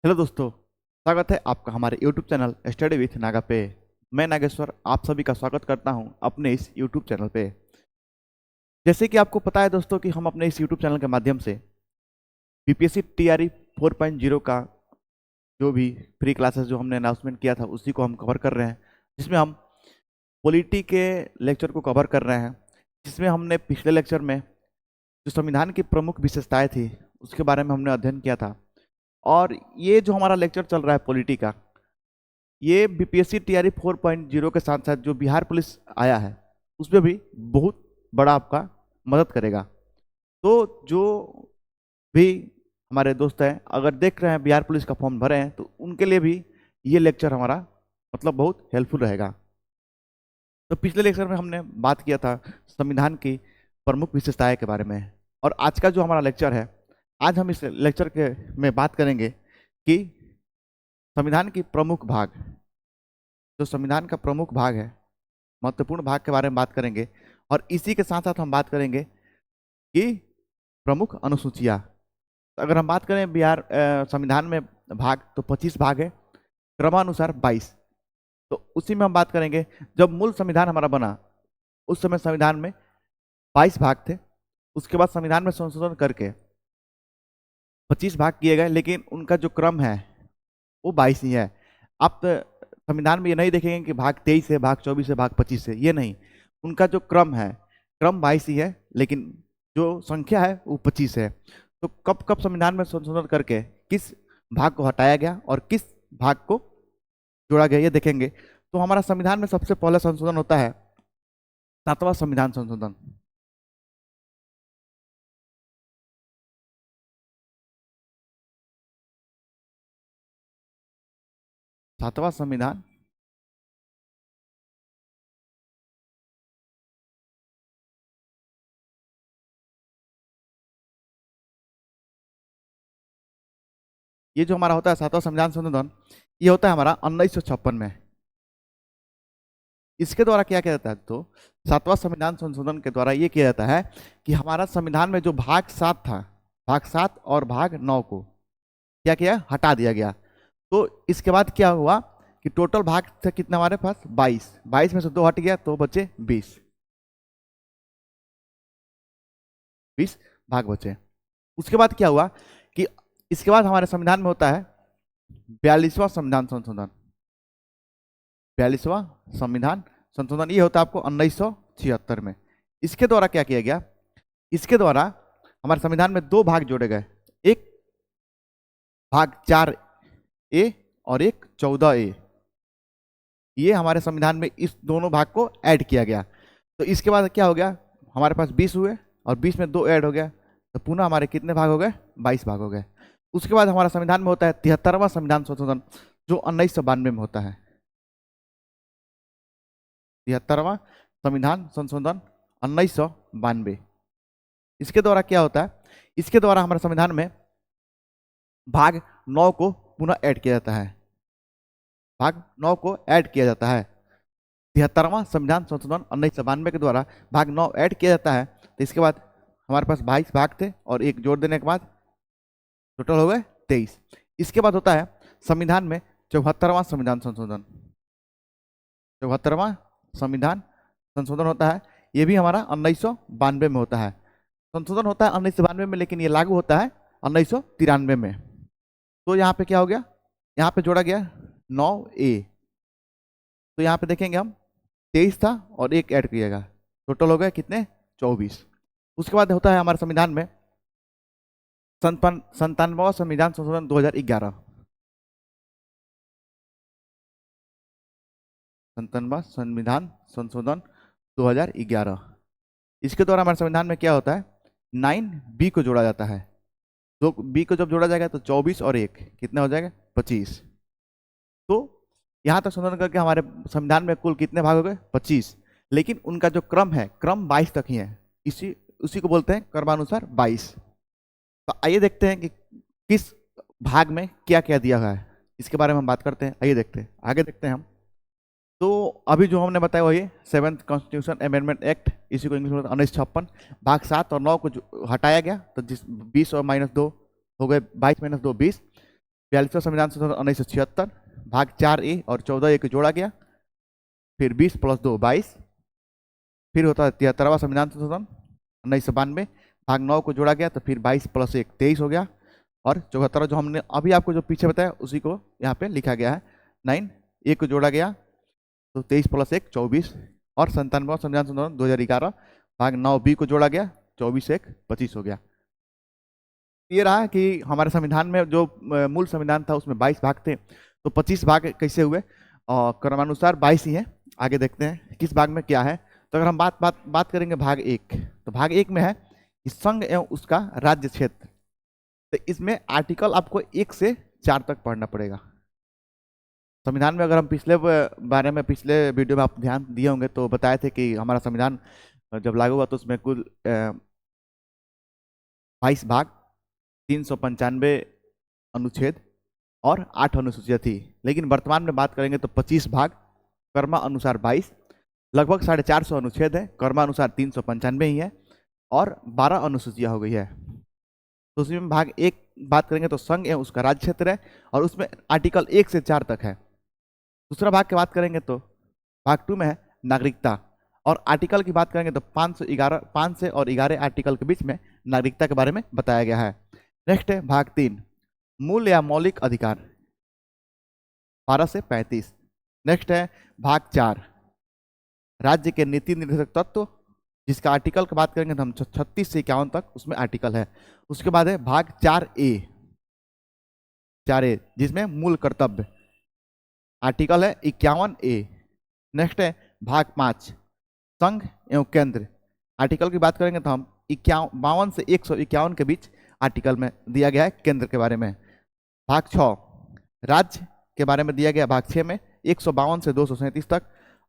Hello दोस्तों, स्वागत है आपका हमारे YouTube channel study with Naga पे। मैं नागेश्वर आप सभी का स्वागत करता हूं अपने इस यूट्यूब चैनल पे। जैसे कि आपको पता है दोस्तों कि हम अपने इस यूट्यूब चैनल के माध्यम से बीपीएससी टीआरई 4.0 का जो भी फ्री क्लासेस जो हमने अनाउंसमेंट किया था उसी को हम कवर कर रहे हैं, जिसमें हम पॉलिटी के लेक्चर को कवर कर रहे हैं। जिसमें हमने पिछले लेक्चर में जो संविधान की प्रमुख विशेषताएं थी उसके बारे में हमने अध्ययन किया था। और ये जो हमारा लेक्चर चल रहा है पॉलिटी का, ये बीपीएससी टीआरई 4.0 के साथ साथ जो बिहार पुलिस आया है उसमें भी बहुत बड़ा आपका मदद करेगा। तो जो भी हमारे दोस्त हैं अगर देख रहे हैं बिहार पुलिस का फॉर्म भरे हैं तो उनके लिए भी ये लेक्चर हमारा मतलब बहुत हेल्पफुल रहेगा। तो पिछले लेक्चर में हमने बात किया था संविधान की प्रमुख विशेषताएं के बारे में, और आज का जो हमारा लेक्चर है, आज हम इस लेक्चर के में बात करेंगे कि संविधान की प्रमुख भाग, जो संविधान का प्रमुख भाग है, महत्वपूर्ण भाग के बारे में बात करेंगे। और इसी के साथ साथ हम बात करेंगे कि प्रमुख अनुसूचियां। तो अगर हम बात करें बिहार संविधान में भाग तो 25 भाग है, क्रमानुसार 22। तो उसी में हम बात करेंगे जब मूल संविधान हमारा बना उस समय संविधान में 22 भाग थे। उसके बाद संविधान में संशोधन करके 25 भाग किए गए, लेकिन उनका जो क्रम है वो 22 ही है। आप संविधान में ये नहीं देखेंगे कि भाग 23 है, भाग 24 है, भाग 25 है, ये नहीं। उनका जो क्रम है, क्रम 22 ही है, लेकिन जो संख्या है वो 25 है। तो कब कब संविधान में संशोधन करके किस भाग को हटाया गया और किस भाग को जोड़ा गया ये देखेंगे। तो हमारा संविधान में सबसे पहला संशोधन होता है 7वां संविधान संशोधन। 7वां संविधान ये जो हमारा होता है 7वां संविधान संशोधन, ये होता है हमारा 1956 में। इसके द्वारा क्या किया जाता है, तो 7वां संविधान संशोधन के द्वारा ये किया जाता है कि हमारा संविधान में जो भाग 7 था, भाग 7 और भाग 9 को क्या किया, हटा दिया गया। तो इसके बाद क्या हुआ कि टोटल भाग थे कितने हमारे पास, 22। 22 में से 2 हट गया तो बचे 20 भाग बचे। उसके बाद क्या हुआ कि इसके बाद हमारे संविधान में होता है 42वां संविधान संशोधन। 42वां संविधान संशोधन ये होता है आपको 1976 में। इसके द्वारा क्या किया गया, इसके द्वारा हमारे संविधान में 2 भाग जोड़े गए, एक भाग 4A और एक 14A। ये हमारे संविधान में इस दोनों भाग को ऐड किया गया। तो इसके बाद क्या हो गया, हमारे पास 20 हुए और 20 में 2 ऐड हो गया, तो पुनः हमारे कितने भाग हो गए, 22 भाग हो गए। उसके बाद हमारा संविधान में होता है 73वां संविधान संशोधन, जो 1992 में होता है। 73वां संविधान संशोधन 1992। इसके द्वारा क्या होता है, इसके द्वारा हमारे संविधान में भाग 9 को पुनः ऐड किया जाता है। भाग 9 को ऐड किया जाता है। 73वां संविधान संशोधन 1992 के द्वारा भाग 9 ऐड किया जाता है। तो इसके बाद हमारे पास 22 भाग थे और एक जोड़ देने के बाद टोटल हो गए 23। इसके बाद होता है संविधान में 74वां संविधान संशोधन। 74वां संविधान संशोधन होता है, ये भी हमारा 1992 में होता है। संशोधन होता है 1992 में, लेकिन ये लागू होता है 1993 में। तो यहाँ पे क्या हो गया, यहाँ पे जोड़ा गया 9A। तो यहाँ पे देखेंगे हम 23 था और एक ऐड किएगा, टोटल हो गए कितने, 24। उसके बाद होता है हमारे संविधान में 97वां संविधान संशोधन 2011। 97वां संविधान संशोधन 2011। इसके द्वारा हमारे संविधान में क्या होता है, 9B को जोड़ा जाता है। तो B को जब जोड़ा जाएगा तो 24 और 1 कितना हो जाएगा, 25। तो यहाँ तक संशोधन करके हमारे संविधान में कुल कितने भाग हो गए, 25। लेकिन उनका जो क्रम है, क्रम 22 तक ही है। उसी को बोलते हैं क्रमानुसार 22। तो आइए देखते हैं कि किस भाग में क्या क्या दिया हुआ है, इसके बारे में हम बात करते हैं। आइए देखते हैं, आगे देखते हैं हम। तो अभी जो हमने बताया वही 7th कॉन्स्टिट्यूशन अमेंडमेंट एक्ट, इसी को इंग्लिश में 1956। भाग 7 और 9 को हटाया गया, तो जिस 20 और -2 हो गए, 22 - 2 20। 42वां संविधान संशोधन 1976, भाग 4A और 14A को जोड़ा गया, फिर 20 + 2 22, फिर होता है 73वां संविधान संशोधन 1992, भाग 9 को जोड़ा गया, तो फिर 22 + 1 23 हो गया, और 74 जो हमने अभी आपको जो पीछे बताया उसी को यहाँ पे लिखा गया है 9A को जोड़ा गया, तो 23 + 1 24, और 97वां संविधान संशोधन 2011, भाग 9B को जोड़ा गया, 24 1 25 हो गया। ये रहा कि हमारे संविधान में जो मूल संविधान था उसमें 22 भाग थे, तो 25 भाग कैसे हुए, और क्रमानुसार 22 ही है। आगे देखते हैं किस भाग में क्या है। तो अगर हम बात करेंगे भाग 1, तो भाग 1 में है कि संघ एवं उसका राज्य क्षेत्र। तो इसमें आर्टिकल आपको 1 से 4 तक पढ़ना पड़ेगा। संविधान में अगर हम पिछले वीडियो में आप ध्यान दिए होंगे तो बताए थे कि हमारा संविधान जब लागू हुआ तो उसमें कुल 22 भाग, 395 अनुच्छेद और 8 अनुसूचियाँ थी। लेकिन वर्तमान में बात करेंगे तो 25 भाग, कर्मा अनुसार 22, लगभग 450 अनुच्छेद है, कर्मा अनुसार 395 ही है, और 12 अनुसूचियाँ हो गई है। तो उसमें भाग 1 बात करेंगे तो संघ एवं उसका राज्य क्षेत्र है, और उसमें आर्टिकल 1 से 4 तक है। दूसरा भाग की बात करेंगे तो भाग 2 में है नागरिकता, और आर्टिकल की बात करेंगे तो 5 से और 11 आर्टिकल के बीच में नागरिकता के बारे में बताया गया है। नेक्स्ट है भाग 3, मूल या मौलिक अधिकार, 12 से 35। नेक्स्ट है भाग 4, राज्य के नीति निर्देशक तत्व, जिसका आर्टिकल की बात करेंगे तो हम 36 से 51 तक उसमें आर्टिकल है। उसके बाद है भाग 4A, जिसमें मूल कर्तव्य, आर्टिकल है 51A। नेक्स्ट है भाग 5, संघ एवं केंद्र, आर्टिकल की बात करेंगे तो हम 52 से 151 के बीच आर्टिकल में दिया गया है केंद्र के बारे में। भाग 6, राज्य के बारे में दिया गया भाग 6 में 152 से 237 तक,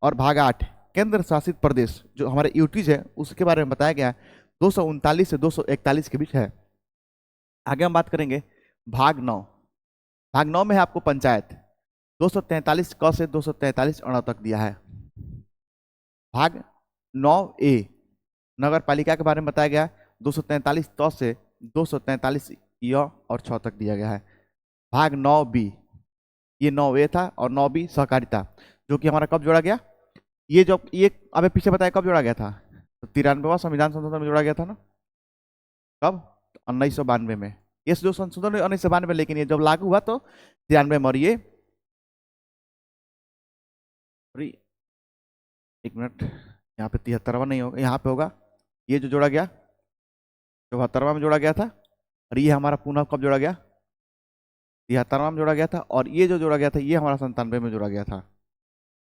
और भाग 8, केंद्र शासित प्रदेश जो हमारे यूटीज है उसके बारे में बताया गया है 239 से 241 के बीच है। आगे हम बात करेंगे भाग 9। भाग 9 में है आपको पंचायत, 243 क से 243 अण तक दिया है। भाग 9A, नगर पालिका के बारे में बताया गया है 243 त से 243 य और 6 तक दिया गया है। भाग 9B, ये 9A था, और 9B सहकारिता, जो कि हमारा कब जोड़ा गया, ये अबे पीछे बताया कब जोड़ा गया था, तो 93वां संविधान संशोधन में जोड़ा गया था ना, कब, 1992 में। ये जो संशोधन 1992, लेकिन ये जब लागू हुआ तो 93 में। और ये एक मिनट, यहाँ पे 73वां नहीं होगा, यहाँ पे होगा, ये जो जोड़ा गया 74वां में जोड़ा गया था, और ये हमारा पुनः कब जोड़ा गया, 73वां में जोड़ा गया था, और ये जो जोड़ा गया था ये हमारा 97 में जोड़ा गया था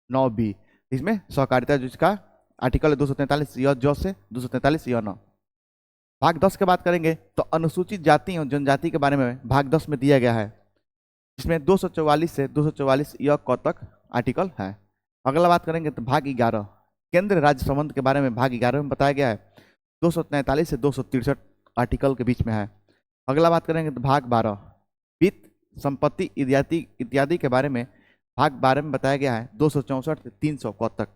9B, इसमें सहकारिता, जिसका आर्टिकल है 243 य ज से 243 य न। भाग 10 की बात करेंगे तो अनुसूचित जाति और जनजाति के बारे में भाग 10 में दिया गया है, जिसमें 244 से 244 य क तक आर्टिकल है। अगला बात करेंगे तो भाग 11, केंद्र राज्य संबंध के बारे में भाग 11 में बताया गया है 243 से 263 आर्टिकल के बीच में है। अगला बात करेंगे तो भाग 12, वित्त संपत्ति इत्यादि के बारे में भाग 12 में बताया गया है 264 से 300 क तक।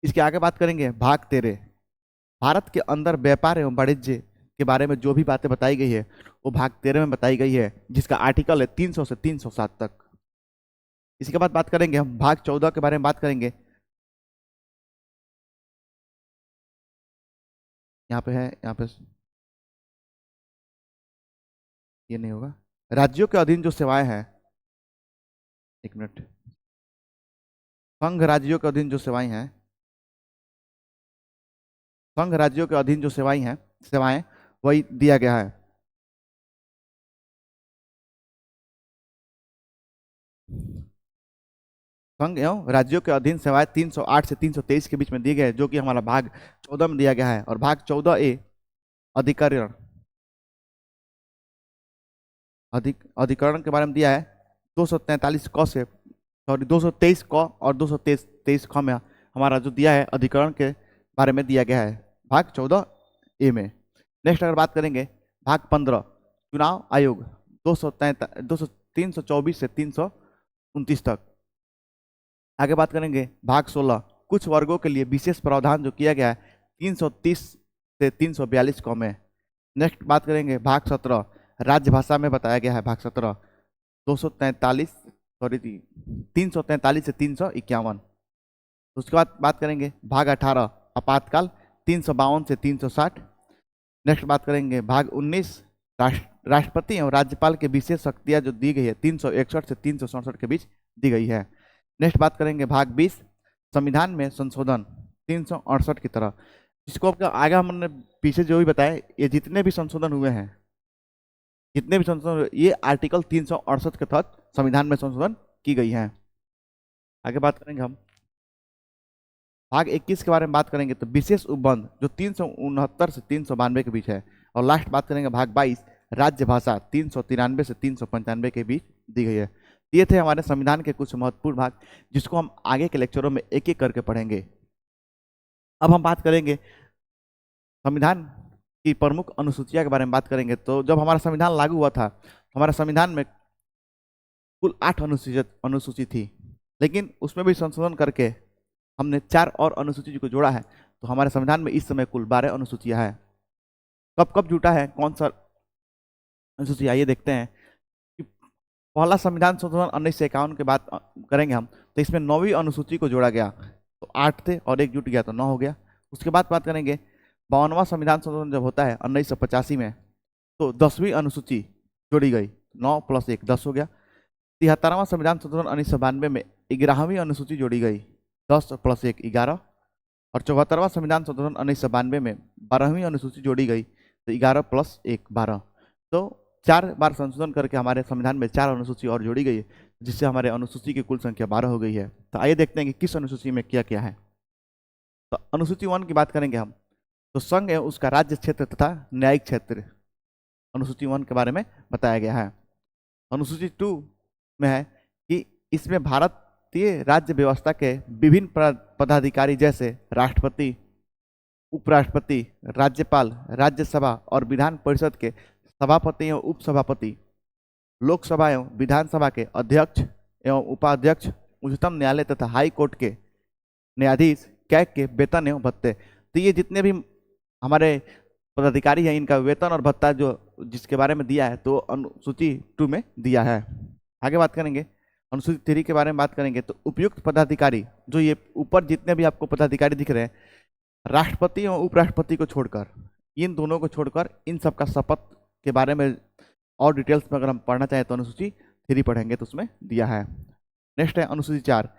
इसके आगे बात करेंगे भाग 13, भारत के अंदर व्यापार एवं वाणिज्य के बारे में जो भी बातें बताई गई है वो भाग 13 में बताई गई है, जिसका आर्टिकल है 300 से 307 तक। इसके बाद बात करेंगे हम भाग 14 के बारे में बात करेंगे, यहाँ पे है, यहाँ पे ये नहीं होगा, राज्यों के अधीन जो सेवाएं हैं, एक मिनट, संघ राज्यों के अधीन जो सेवाएं हैं, संघ राज्यों के अधीन जो सेवाएं वही दिया गया है। संघ एवं राज्यों के अधीन सेवाएं 308 से 323 के बीच में दिए गए, जो कि हमारा भाग 14 में दिया गया है। और भाग 14A, अधिकरण अधिकरण के बारे में दिया है 243 क से, सॉरी 223 क और 223 ख में हमारा जो दिया है अधिकरण के बारे में दिया गया है भाग 14A में। नेक्स्ट अगर बात करेंगे भाग 15, चुनाव आयोग 324 से 329 तक। आगे बात करेंगे भाग 16, कुछ वर्गों के लिए विशेष प्रावधान जो किया गया है 330 से 342 क में। नेक्स्ट बात करेंगे भाग 17, राजभाषा में बताया गया है भाग 17 243 सॉरी 343 से 351। उसके बाद बात करेंगे भाग 18 आपातकाल 352 से 360। नेक्स्ट बात करेंगे भाग 19 राष्ट्रपति एवं राज्यपाल के विशेष शक्तियां जो दी गई है 361 से 367 के बीच दी गई है। नेक्स्ट बात करेंगे भाग 20 संविधान में संशोधन 368 की तरह, जिसको आगे हमने पीछे जो भी बताया, ये जितने भी संशोधन हुए हैं, जितने भी संशोधन ये आर्टिकल 368 के तहत संविधान में संशोधन की गई है। आगे बात करेंगे हम भाग 21 के बारे में बात करेंगे तो विशेष उपबंध जो 369 से 392 के बीच है। और लास्ट बात करेंगे भाग 22 राज्य भाषा 393 से 395 के बीच दी गई है। ये थे हमारे संविधान के कुछ महत्वपूर्ण भाग, जिसको हम आगे के लेक्चरों में एक एक करके पढ़ेंगे। अब हम बात करेंगे संविधान की प्रमुख अनुसूचियां के बारे में बात करेंगे। तो जब हमारा संविधान लागू हुआ था, हमारे संविधान में कुल 8 अनुसूची थी, लेकिन उसमें भी संशोधन करके हमने 4 और अनुसूची को जोड़ा है। तो हमारे संविधान में इस समय कुल 12 अनुसूचियां हैं। कब कब जुटा है, कौन सा अनुसूची, आइए देखते हैं। पहला संविधान संशोधन 1951 के बाद करेंगे हम, तो इसमें 9वीं अनुसूची को जोड़ा गया, तो 8 थे और एक जुट गया तो 9 हो गया। उसके बाद बात करेंगे 52वां संविधान संशोधन जब होता है 1985 में, तो 10वीं अनुसूची जोड़ी गई, 9 + 1 10 हो गया। 73वां संविधान संशोधन 1992 में 11वीं अनुसूची जोड़ी गई, 10 + 1 11। और 74वां संविधान संशोधन 1992 में 12वीं अनुसूची जोड़ी गई, तो 11 + 1 12। तो 4 बार संशोधन करके हमारे संविधान में 4 अनुसूची और जोड़ी गई है, जिससे हमारे अनुसूची की कुल संख्या 12 हो गई है। तो आइए देखते हैं कि किस अनुसूची में क्या क्या है। तो अनुसूची 1 की बात करेंगे हम, तो संघ एवं उसका राज्य क्षेत्र तथा न्यायिक क्षेत्र अनुसूची 1 के बारे में बताया गया है। अनुसूची 2 में है कि इसमें भारतीय राज्य व्यवस्था के विभिन्न पदाधिकारी जैसे राष्ट्रपति, उपराष्ट्रपति, राज्यपाल, राज्यसभा और विधान परिषद के सभापति एवं उपसभापति, लोकसभा एवं विधानसभा के अध्यक्ष एवं उपाध्यक्ष, उच्चतम न्यायालय तथा हाई कोर्ट के न्यायाधीश, कैग के वेतन एवं भत्ते। तो ये जितने भी हमारे पदाधिकारी हैं, इनका वेतन और भत्ता जो जिसके बारे में दिया है, तो अनुसूची 2 में दिया है। आगे बात करेंगे अनुसूची 3 के बारे में बात करेंगे, तो उपयुक्त पदाधिकारी जो ये ऊपर जितने भी आपको पदाधिकारी दिख रहे हैं, राष्ट्रपति एवं उपराष्ट्रपति को छोड़कर, इन दोनों को छोड़कर, इन सबका शपथ के बारे में और डिटेल्स में अगर हम पढ़ना चाहें तो अनुसूची 3 पढ़ेंगे तो उसमें दिया है। नेक्स्ट है अनुसूची 4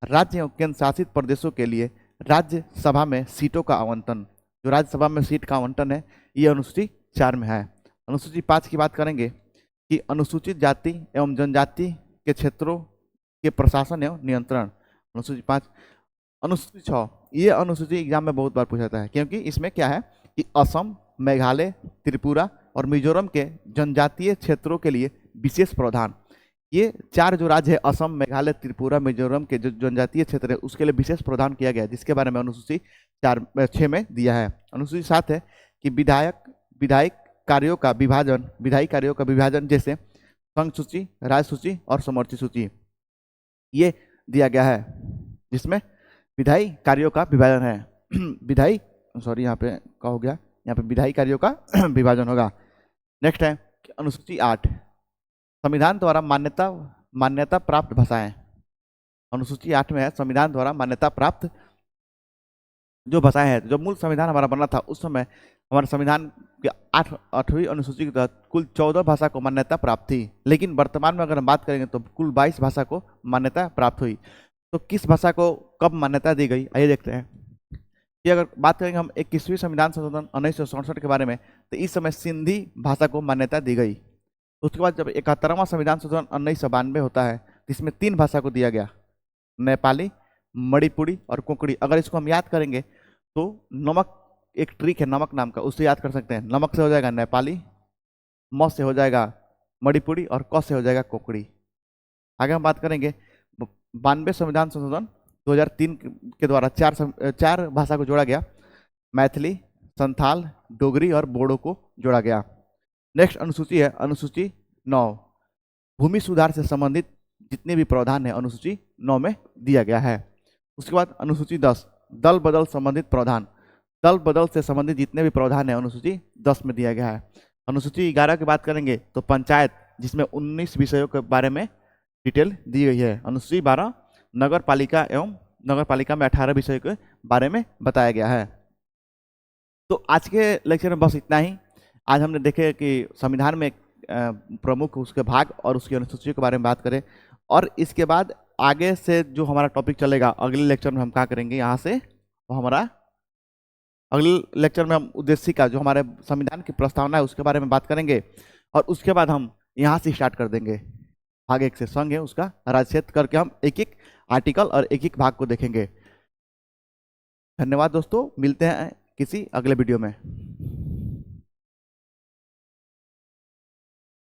राज्य एवं केंद्र शासित प्रदेशों के लिए राज्यसभा में सीटों का आवंटन। जो राज्यसभा में सीट का आवंटन है, ये अनुसूची 4 में है। अनुसूची 5 की बात करेंगे कि अनुसूचित जाति एवं जनजाति के क्षेत्रों के प्रशासन एवं नियंत्रण, अनुसूची 5। अनुसूची 6 ये अनुसूची एग्जाम में बहुत बार पूछा जाता है, क्योंकि इसमें क्या है कि असम, मेघालय, त्रिपुरा और मिजोरम के जनजातीय क्षेत्रों के लिए विशेष प्रावधान। ये 4 जो राज्य है, असम, मेघालय, त्रिपुरा, मिजोरम के जो जनजातीय क्षेत्र है, उसके लिए विशेष प्रावधान किया गया है, जिसके बारे में अनुसूची 6 में दिया है। अनुसूची 7 है कि विधायी कार्यों का विभाजन जैसे संघ सूची, राज्य सूची और समवर्ती सूची, ये दिया गया है, जिसमें विधायी कार्यों का विभाजन है। यहाँ पे क्या हो गया, यहाँ पे विधायी कार्यों का विभाजन होगा। नेक्स्ट है अनुसूची 8 संविधान द्वारा मान्यता प्राप्त भाषाएं। अनुसूची 8 में है संविधान द्वारा मान्यता प्राप्त जो भाषाएं हैं। जब मूल संविधान हमारा बना था, उस समय हमारे संविधान के 8वीं अनुसूची के तहत कुल 14 भाषा को मान्यता प्राप्त थी, लेकिन वर्तमान में अगर हम बात करेंगे तो कुल 22 भाषा को मान्यता प्राप्त हुई। तो किस भाषा को कब मान्यता दी गई, आइए देखते हैं। कि अगर बात करेंगे हम 21वीं संविधान संशोधन 1967 के बारे में, तो इस समय सिंधी भाषा को मान्यता दी गई। उसके बाद जब 71वां संविधान संशोधन 1992 होता है, तो इसमें 3 भाषा को दिया गया, नेपाली, मणिपुरी और कोंकणी। अगर इसको हम याद करेंगे तो नमक, एक ट्रिक है नमक नाम का, उससे याद कर सकते हैं। नमक से हो जाएगा नेपाली, म से हो जाएगा मणिपुरी और क से हो जाएगा कोंकणी। आगे हम बात करेंगे 92 संविधान संशोधन 2003 के द्वारा 4 भाषा को जोड़ा गया, मैथिली, संथाल, डोगरी और बोडो को जोड़ा गया। नेक्स्ट अनुसूची है अनुसूची 9 भूमि सुधार से संबंधित जितने भी प्रावधान है अनुसूची 9 में दिया गया है। उसके बाद अनुसूची 10 दल बदल संबंधित प्रावधान, दल बदल से संबंधित जितने भी प्रावधान है अनुसूची 10 में दिया गया है। अनुसूची 11 की बात करेंगे तो पंचायत, जिसमें 19 विषयों के बारे में डिटेल दी गई है। अनुसूची 12 नगर पालिका एवं नगर पालिका में 18 विषयों के बारे में बताया गया है। तो आज के लेक्चर में बस इतना ही। आज हमने देखे कि संविधान में प्रमुख उसके भाग और उसकी अनुसूचियों के बारे में बात करें, और इसके बाद आगे से जो हमारा टॉपिक चलेगा अगले लेक्चर में हम क्या करेंगे यहाँ से, वो हमारा अगले लेक्चर में हम उद्देशिका जो हमारे संविधान की प्रस्तावना है उसके बारे में बात करेंगे, और उसके बाद हम यहाँ से स्टार्ट कर देंगे। भाग 1 से संघ है उसका राज्यक्षेत्र करके हम एक एक आर्टिकल और एक एक भाग को देखेंगे। धन्यवाद दोस्तों, मिलते हैं किसी अगले वीडियो में।